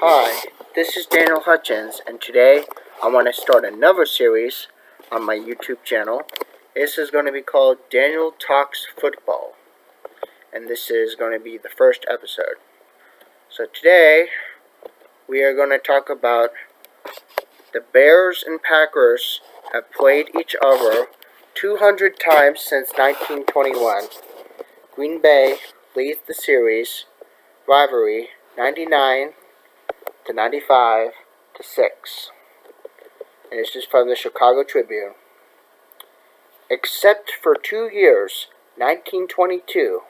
Hi, this is Daniel Hutchins, and today I want to start another series on my YouTube channel. This is going to be called Daniel Talks Football, and this is going to be the first episode. So today we are going to talk about the Bears and Packers have played each other 200 times since 1921. Green Bay leads the series rivalry 99 to 95 to 6. And this is from the Chicago Tribune. Except for 2 years, 1922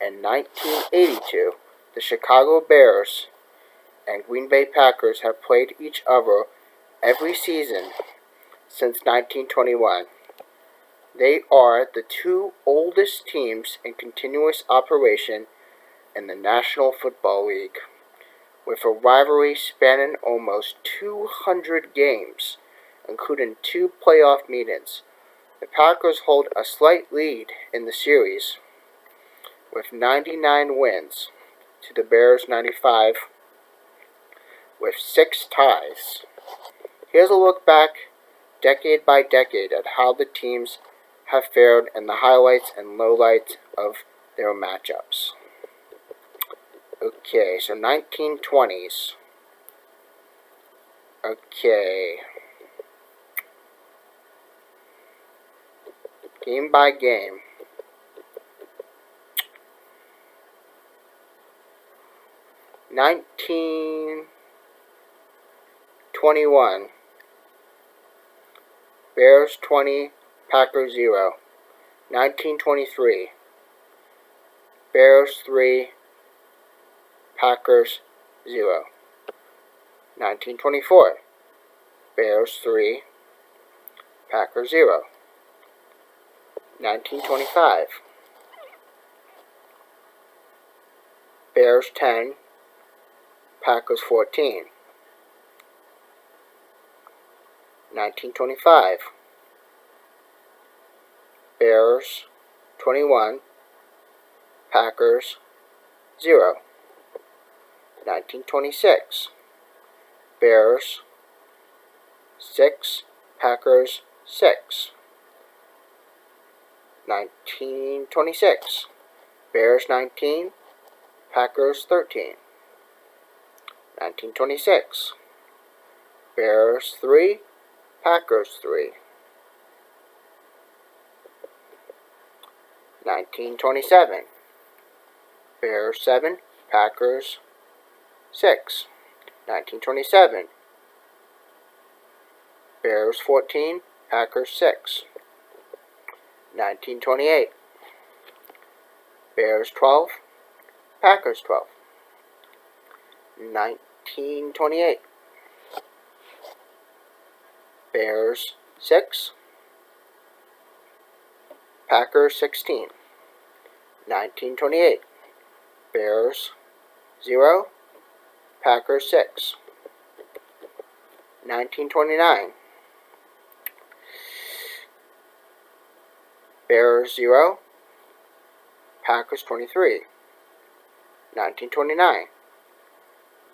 and 1982, the Chicago Bears and Green Bay Packers have played each other every season since 1921. They are the two oldest teams in continuous operation in the National Football League, with a rivalry spanning almost 200 games, including 2 playoff meetings. The Packers hold a slight lead in the series, with 99 wins to the Bears' 95, with 6 ties. Here's a look back, decade by decade, at how the teams have fared and the highlights and lowlights of their matchups. Okay, so 1920s. Okay. Game by game. 1921. Bears 20, Packers 0. 1923. Bears 3, Packers 0. 1924. Bears 3, Packers 0. 1925. Bears 10, Packers 14. 1925. Bears 21, Packers 0. 1926. Bears 6, Packers 6. 1926. Bears 19, Packers 13. 1926. Bears 3, Packers 3. 1927. Bears 7, Packers 6. 1927. Bears 14, Packers 6. 1928. Bears 12, Packers 12. 1928. Bears 6, Packers 16. 1928. Bears 0, Packers 6. 1929. Bears 0, Packers 23. 1929.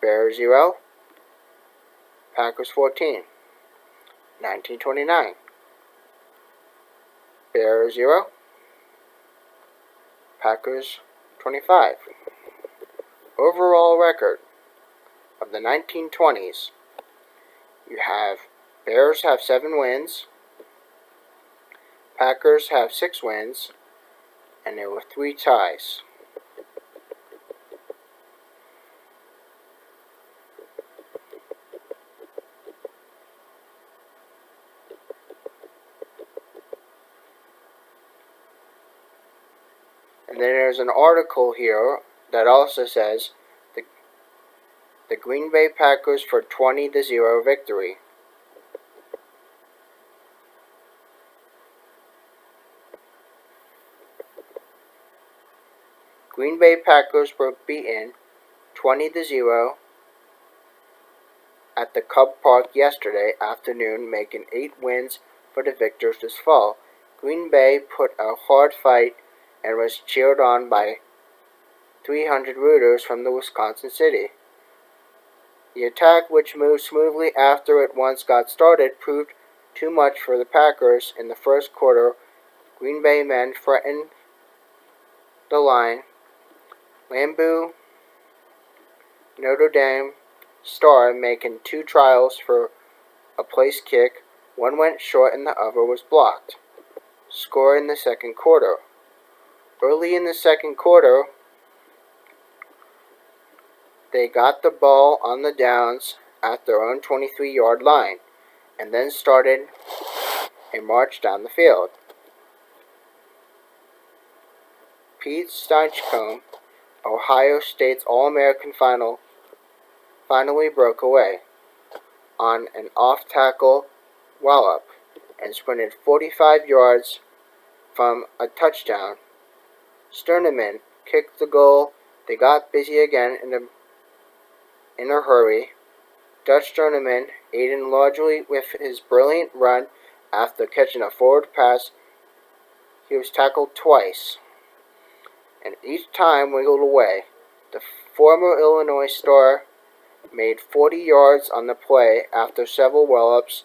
Bears 0, Packers 14. 1929. Bears 0, Packers 25. Overall record of the 1920s, you have Bears have 7 wins, Packers have 6 wins, and there were 3 ties. And then there's an article here that also says the Green Bay Packers for 20-0 victory. Green Bay Packers were beaten 20-0 at the Cub Park yesterday afternoon, making 8 wins for the victors this fall. Green Bay put a hard fight and was cheered on by 300 rooters from the Wisconsin city. The attack, which moved smoothly after it once got started, proved too much for the Packers. In the first quarter, Green Bay men threatened the line. Lambeau, Notre Dame star, making two trials for a place kick. One went short and the other was blocked. Score in the second quarter. Early in the second quarter, they got the ball on the downs at their own 23-yard line and then started a march down the field. Pete Stinchcomb, Ohio State's All-American finally broke away on an off-tackle wallop and sprinted 45 yards from a touchdown. Sterneman kicked the goal. They got busy again in a hurry. Dutch Sterneman, aided largely with his brilliant run after catching a forward pass, he was tackled twice, and each time wiggled away. The former Illinois star made 40 yards on the play after several wallops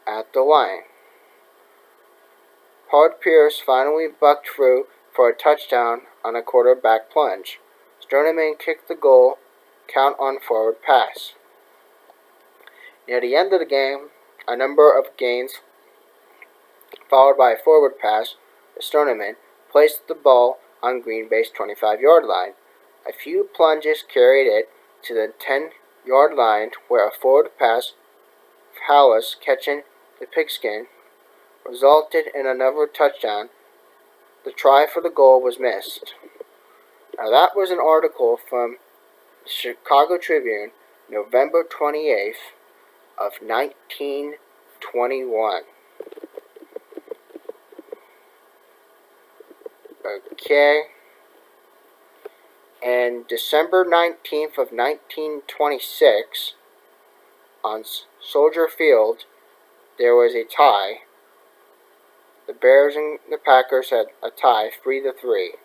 at the line. Hard Pierce finally bucked through for a touchdown on a quarterback plunge. Sterneman kicked the goal, count on forward pass. Near the end of the game, a number of gains followed by a forward pass. Sterneman placed the ball on Green Bay's 25-yard line. A few plunges carried it to the 10-yard line where a forward pass, Hallis catching the pigskin, resulted in another touchdown. The try for the goal was missed. Now that was an article from the Chicago Tribune, November 28th of 1921. Okay. And December 19th of 1926, on Soldier Field, there was a tie. The Bears and the Packers had a tie, 3-3.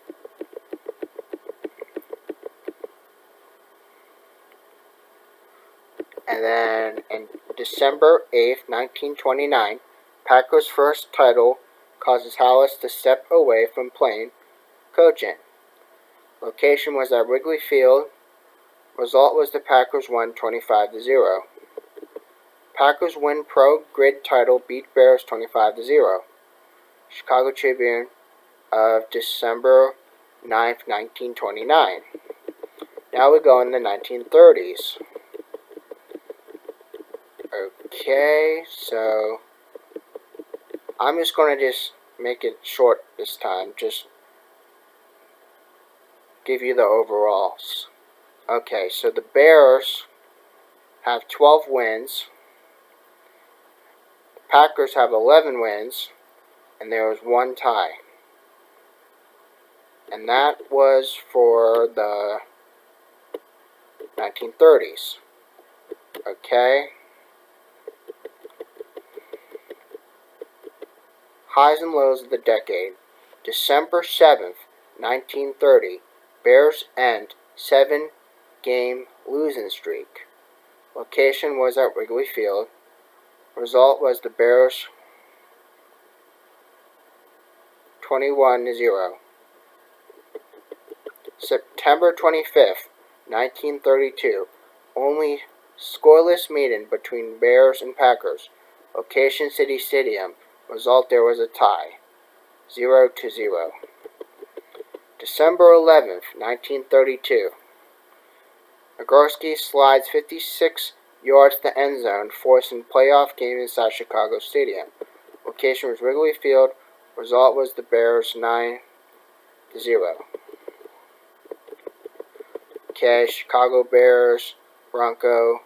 And then in December 8th, 1929, Packers' first title causes Hallis to step away from playing coaching. Location was at Wrigley Field. Result was the Packers won 25-0. Packers win Pro Grid title, beat Bears 25-0. Chicago Tribune of December 9th, 1929. Now we go in the 1930s. Okay, so I'm just going to make it short this time. Just give you the overalls. Okay, so the Bears have 12 wins. The Packers have 11 wins. And there was one tie. And that was for the 1930s. Okay? Highs and lows of the decade. December 7th, 1930. Bears end 7-game losing streak. Location was at Wrigley Field. Result was the Bears 21-0. September 25th, 1932. Only scoreless meeting between Bears and Packers. Location City Stadium. Result there was a tie, 0-0. December 11th, 1932. Nagurski slides 56 yards to the end zone, forcing playoff game inside Chicago Stadium. Location was Wrigley Field. Result was the Bears 9-0. Okay, Chicago Bears, Bronco,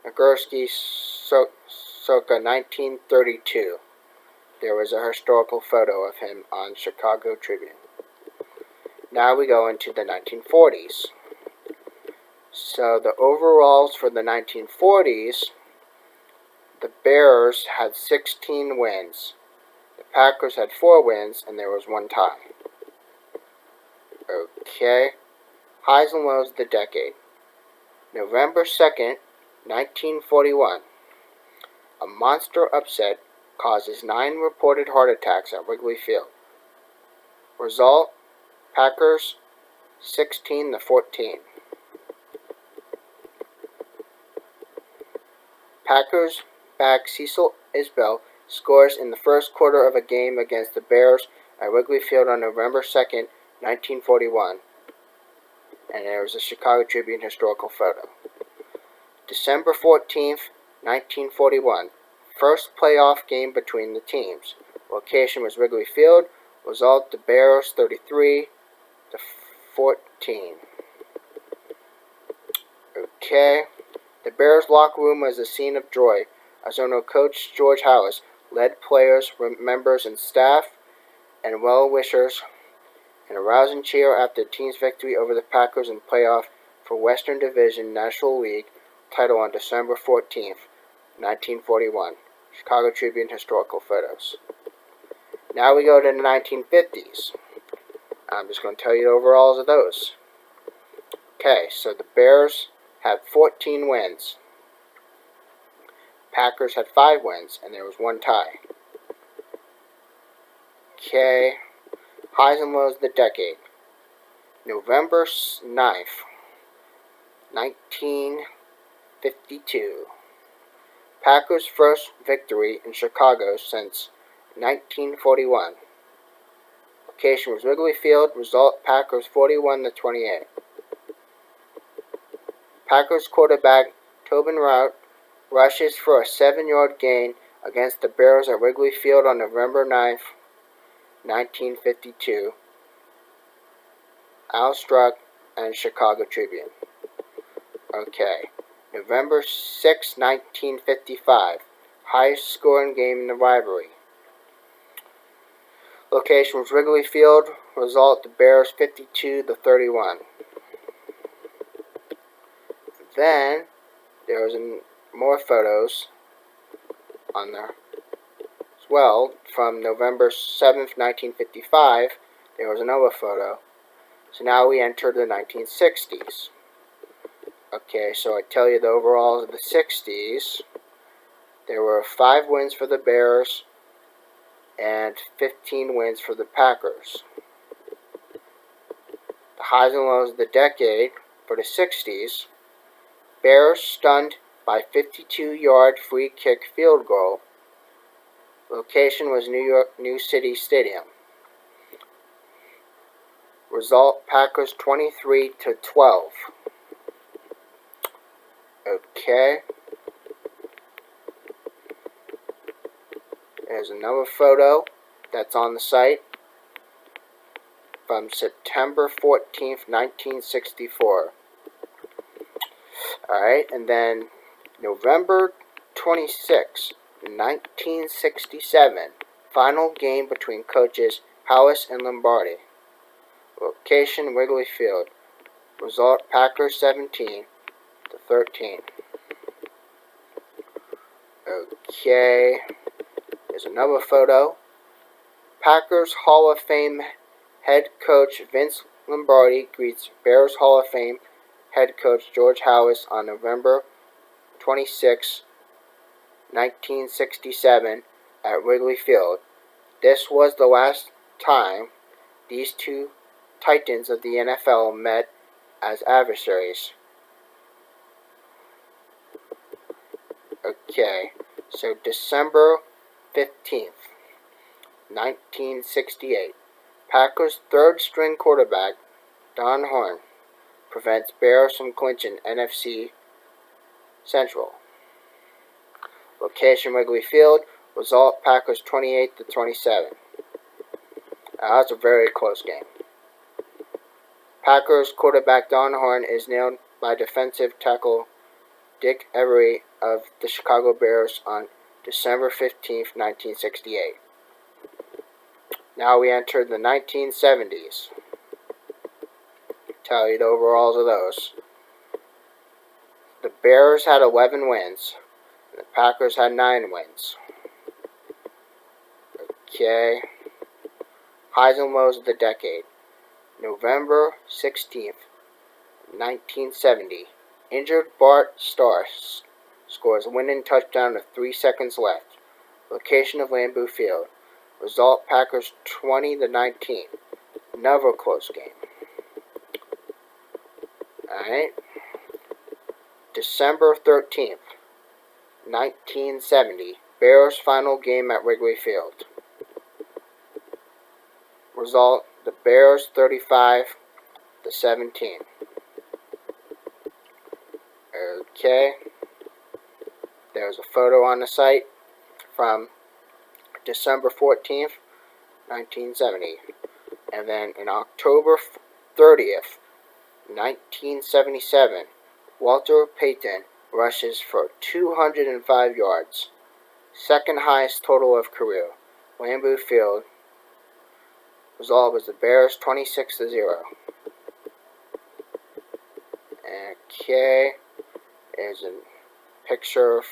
Nagurski, circa 1932. There was a historical photo of him on Chicago Tribune. Now we go into the 1940s. So the overalls for the 1940s, the Bears had 16 wins. The Packers had 4 wins, and there was one tie. Okay. Highs and lows of the decade. November 2nd, 1941. A monster upset causes 9 reported heart attacks at Wrigley Field. Result, Packers 16-14. Packers back Cecil Isbell scores in the first quarter of a game against the Bears at Wrigley Field on November 2nd, 1941. And there was a Chicago Tribune historical photo. December 14th, 1941. First playoff game between the teams. Location was Wrigley Field. Result, the Bears 33-14. Okay. The Bears locker room was a scene of joy as owner coach George Halas led players, members, and staff and well-wishers in a rousing cheer after the team's victory over the Packers in playoff for Western Division National League title on December 14th, 1941. Chicago Tribune historical photos. Now we go to the 1950s. I'm just going to tell you the overalls of those. Okay, so the Bears had 14 wins. Packers had 5 wins, and there was 1 tie. Okay, highs and lows of the decade. November 9th, 1952. Packers' first victory in Chicago since 1941. Location was Wrigley Field. Result, Packers 41-28. Packers quarterback Tobin Rout rushes for a 7-yard gain against the Bears at Wrigley Field on November 9th, 1952. Al Struck and Chicago Tribune. Okay. November 6, 1955. Highest scoring game in the rivalry. Location was Wrigley Field. Result, the Bears 52-31. Then, there was more photos on there as well. From November 7th, 1955, there was another photo. So now we enter the 1960s. Okay, so I tell you the overalls of the 60s. There were 5 wins for the Bears and 15 wins for the Packers. The highs and lows of the decade for the 60s. Bears stunned by 52-yard free kick field goal. Location was New City Stadium. Result, Packers 23-12. Okay. There's another photo that's on the site from September 14th, 1964. Alright, and then November 26th, 1967. Final game between coaches Halas and Lombardi. Location, Wrigley Field. Result, Packers 17-13. Okay. There's another photo. Packers Hall of Fame head coach Vince Lombardi greets Bears Hall of Fame head coach George Halas on November 26, 1967 at Wrigley Field. This was the last time these two titans of the NFL met as adversaries. Okay, so December 15th, 1968. Packers' third-string quarterback, Don Horn, prevents Bears from clinching NFC Central. Location, Wrigley Field. Result, Packers 28-27. That's a very close game. Packers quarterback Don Horn is nailed by defensive tackle Dick Every of the Chicago Bears on December 15th, 1968. Now we enter the 1970s. Tell you the overalls of those. The Bears had 11 wins. And the Packers had 9 wins. Okay. Highs and lows of the decade. November 16th, 1970. Injured Bart Starr scores a winning touchdown with 3 seconds left. Location of Lambeau Field. Result Packers 20-19. Another close game. Alright. December 13th, 1970. Bears final game at Wrigley Field. Result, the Bears 35-17. Okay. There's a photo on the site from December 14th, 1970. And then in October 30th, 1977, Walter Payton rushes for 205 yards, second highest total of career. Lambeau Field. Result was the Bears 26-0. Okay, there's a picture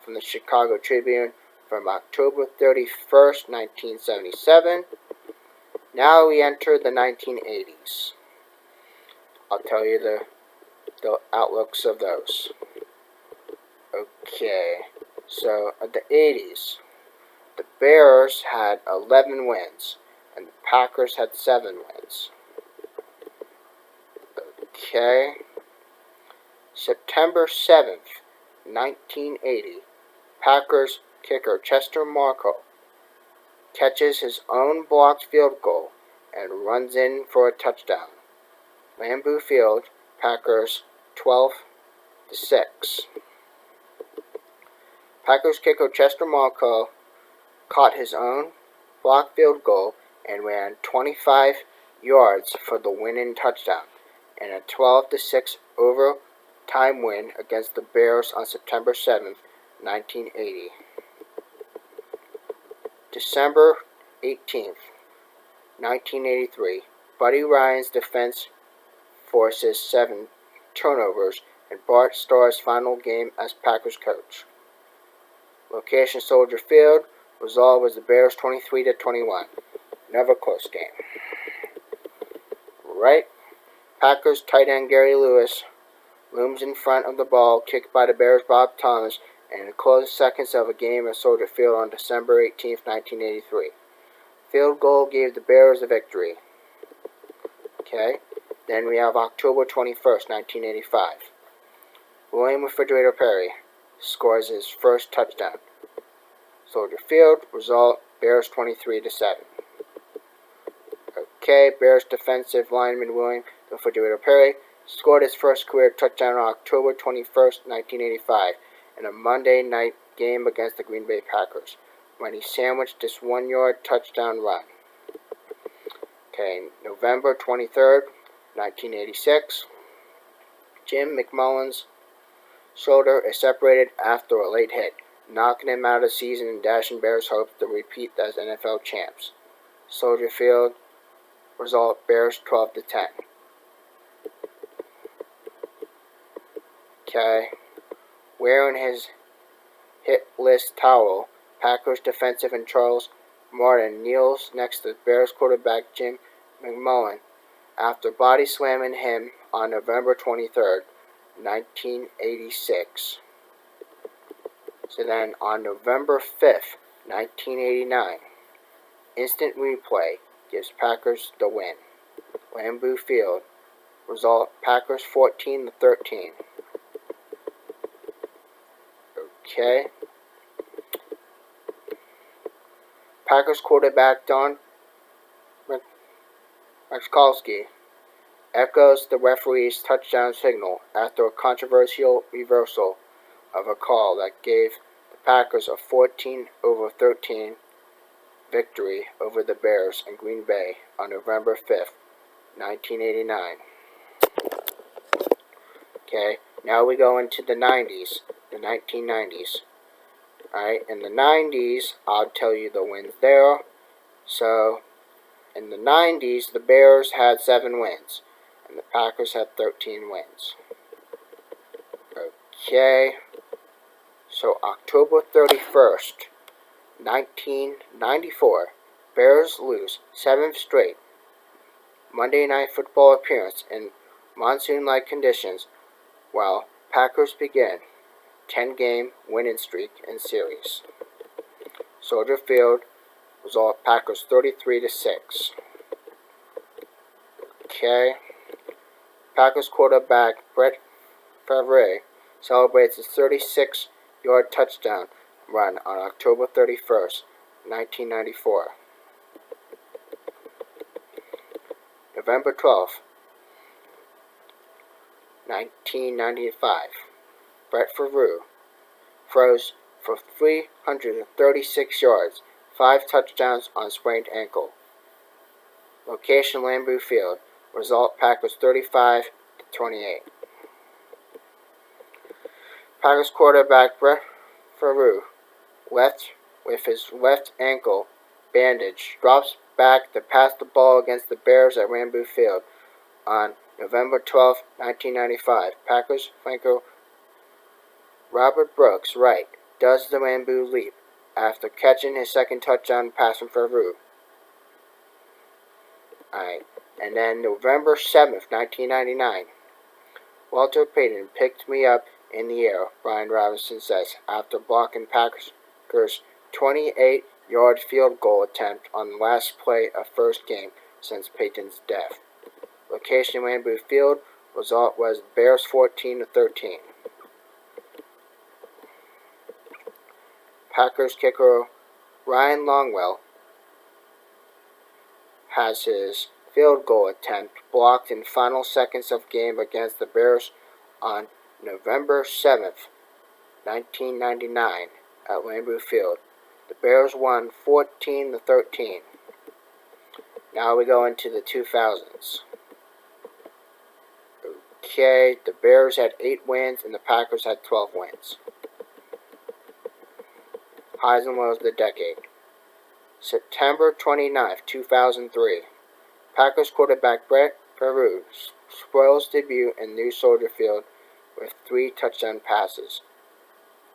from the Chicago Tribune from October 31st, 1977. Now we enter the 1980s. I'll tell you the outlooks of those. Okay, so at the 80s, the Bears had 11 wins, and the Packers had 7 wins. Okay, September 7th, 1980, Packers kicker Chester Marco catches his own blocked field goal and runs in for a touchdown. Lambeau Field, Packers 12-6. Packers kicker Chester Marco caught his own blocked field goal and ran 25 yards for the winning touchdown in a 12-6 overtime win against the Bears on September 7th, 1980. December 18th, 1983, Buddy Ryan's defense forces 7 turnovers in Bart Starr's final game as Packers coach. Location Soldier Field. Result was the Bears 23-21. Another close game. Right? Packers tight end Gary Lewis looms in front of the ball kicked by the Bears' Bob Thomas in the closing seconds of a game at Soldier Field on December 18, 1983. Field goal gave the Bears the victory. Okay. Then we have October 21st, 1985. William Refrigerator Perry scores his first touchdown. Soldier Field. Result, Bears 23-7. Okay, Bears defensive lineman William Refrigerator Perry scored his first career touchdown on October 21st, 1985, in a Monday night game against the Green Bay Packers, when he sandwiched this 1-yard touchdown run. Okay, November 23rd, 1986, Jim McMullen's shoulder is separated after a late hit, knocking him out of the season and dashing Bears' hopes to repeat as NFL champs. Soldier Field. Result, Bears 12-10. Okay. Wearing his hit-list towel, Packers defensive end Charles Martin kneels next to Bears quarterback Jim McMullen after body slamming him on November 23rd, 1986. So then on November 5th, 1989, instant replay gives Packers the win. Lambeau Field. Result, Packers 14-13. Okay. Packers quarterback Don Majkowski echoes the referee's touchdown signal after a controversial reversal of a call that gave the Packers a 14-13 victory over the Bears in Green Bay on November 5th, 1989. Okay, now we go into the 90s, the 1990s. Alright, in the 90s, I'll tell you the wins there. So, in the 90s, the Bears had 7 wins, and the Packers had 13 wins. Okay, so October 31st, 1994, Bears lose 7th straight Monday Night Football appearance in monsoon-like conditions while Packers begin 10-game winning streak in series. Soldier Field result Packers 33-6. Okay. Packers quarterback Brett Favre celebrates his 36-yard touchdown run on October 31st, 1994. November 12th, 1995. Brett Favre throws for 336 yards, 5 touchdowns on sprained ankle. Location Lambeau Field. Result Packers 35-28. Packers quarterback Brett Favre, left with his left ankle bandage, drops back to pass the ball against the Bears at Lambeau Field on November 12, 1995. Packers flanker Robert Brooks, right, does the Lambeau leap after catching his second touchdown pass from Favre. Alright, and then November 7th, 1999. Walter Payton picked me up in the air, Brian Robinson says, after blocking Packers' 28-yard field goal attempt on the last play of first game since Payton's death. Location Lambeau Field. Result was Bears 14-13. Packers kicker Ryan Longwell has his field goal attempt blocked in final seconds of game against the Bears on November 7th, 1999 at Lambeau Field. The Bears won 14-13. Now we go into the 2000s. Okay, the Bears had 8 wins and the Packers had 12 wins. Highs and lows of the decade. September 29th, 2003. Packers quarterback Brett Favre spoils debut in new Soldier Field with 3 touchdown passes.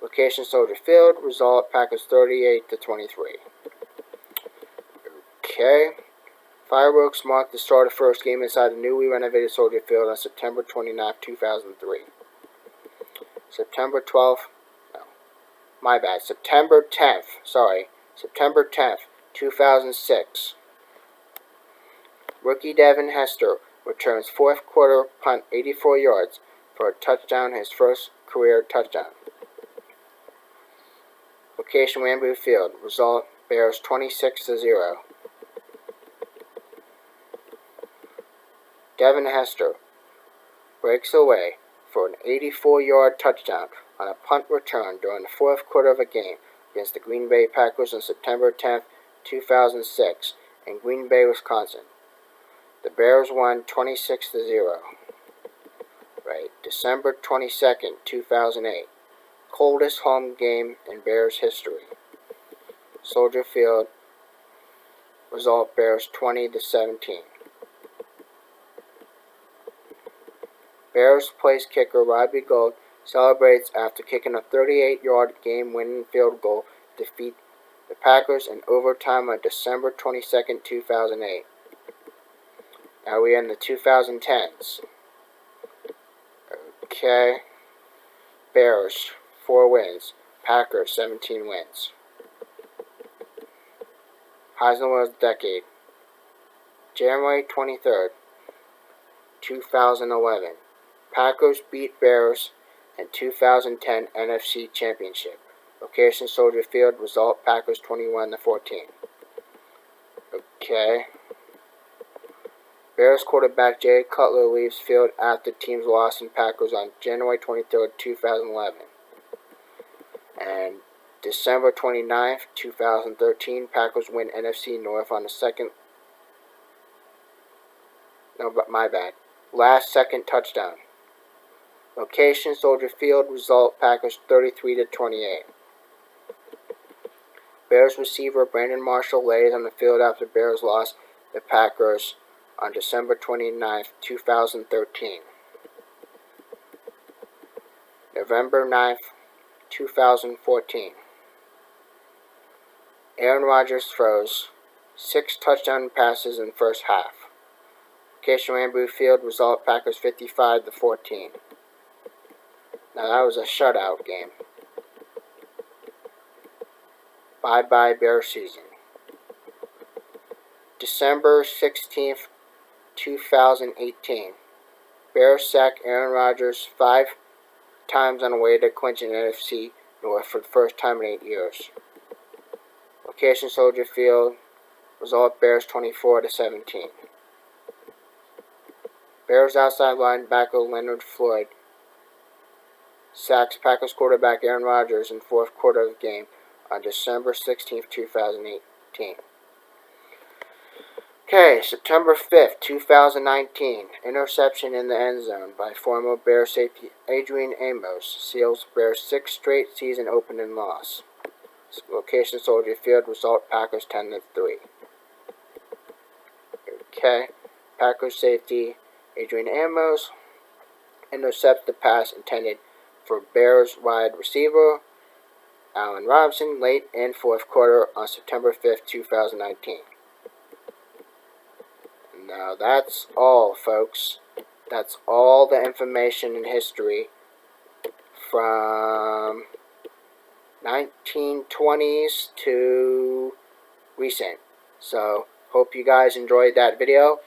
Location Soldier Field. Result Packers 38-23. Okay. Fireworks marked the start of first game inside the newly renovated Soldier Field on September 29, 2003. September 10th, 2006. Rookie Devin Hester returns fourth quarter punt 84 yards for a touchdown, his first career touchdown. Location Lambeau Field. Result Bears 26-0. Devin Hester breaks away for an 84-yard touchdown on a punt return during the fourth quarter of a game against the Green Bay Packers on September 10, 2006 in Green Bay, Wisconsin. The Bears won 26-0. Right, December 22nd, 2008. Coldest home game in Bears history. Soldier Field. Result Bears 20-17. Bears place kicker Robbie Gould celebrates after kicking a 38-yard game-winning field goal to defeat the Packers in overtime on December 22nd, 2008. Now we're in the 2010s. Okay. Bears, 4 wins. Packers, 17 wins. Highs and lows of the decade. January 23rd, 2011. Packers beat Bears in 2010 NFC Championship. Location Soldier Field. Result Packers 21-14. Okay. Bears quarterback Jay Cutler leaves field after team's loss in Packers on January 23rd, 2011. And December 29th, 2013, Packers win NFC North on the last second touchdown. Location Soldier Field. Result Packers 33-28. Bears receiver Brandon Marshall lays on the field after Bears lost the Packers on December 29th, 2013. November 9th, 2014. Aaron Rodgers throws 6 touchdown passes in first half. Location Lambeau Field. Result Packers 55-14. Now that was a shutout game. Bye-bye Bear season. December 16th, 2018. Bears sack Aaron Rodgers 5 times on the way to clinching NFC North for the first time in 8 years. Location Soldier Field. Result Bears 24-17. Bears outside linebacker Leonard Floyd sacks Packers quarterback Aaron Rodgers in fourth quarter of the game on December 16, 2018. Okay, September 5th, 2019. Interception in the end zone by former Bears safety Adrian Amos seals Bears' 6th straight season opening loss. Location Soldier Field. Result Packers 10-3. Okay, Packers safety Adrian Amos intercepts the pass intended for Bears wide receiver Allen Robinson late in fourth quarter on September 5th, 2019. Now that's all, folks. That's all the information in history from 1920s to recent. So, hope you guys enjoyed that video.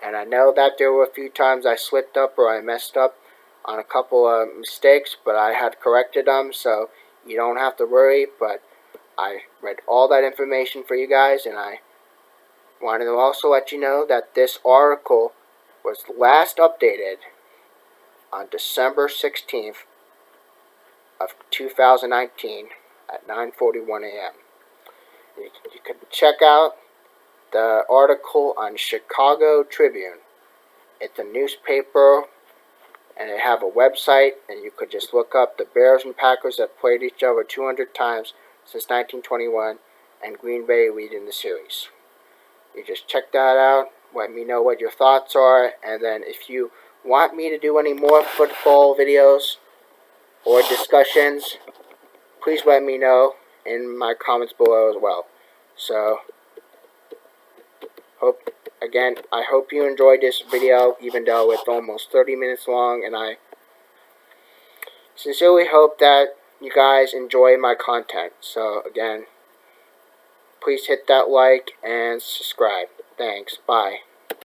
And I know that there were a few times I slipped up or I messed up on a couple of mistakes, but I had corrected them, so you don't have to worry. But I read all that information for you guys, and I wanted to also let you know that this article was last updated on December 16th of 2019 at 9:41 a.m. You can check out the article on Chicago Tribune. It's a newspaper, and they have a website, and you could just look up the Bears and Packers have played each other 200 times since 1921, and Green Bay leading the series. You just check that out, let me know what your thoughts are, and then if you want me to do any more football videos or discussions, please let me know in my comments below as well. So, I hope you enjoyed this video, even though it's almost 30 minutes long, and I sincerely hope that you guys enjoy my content. So, again, please hit that like and subscribe. Thanks. Bye.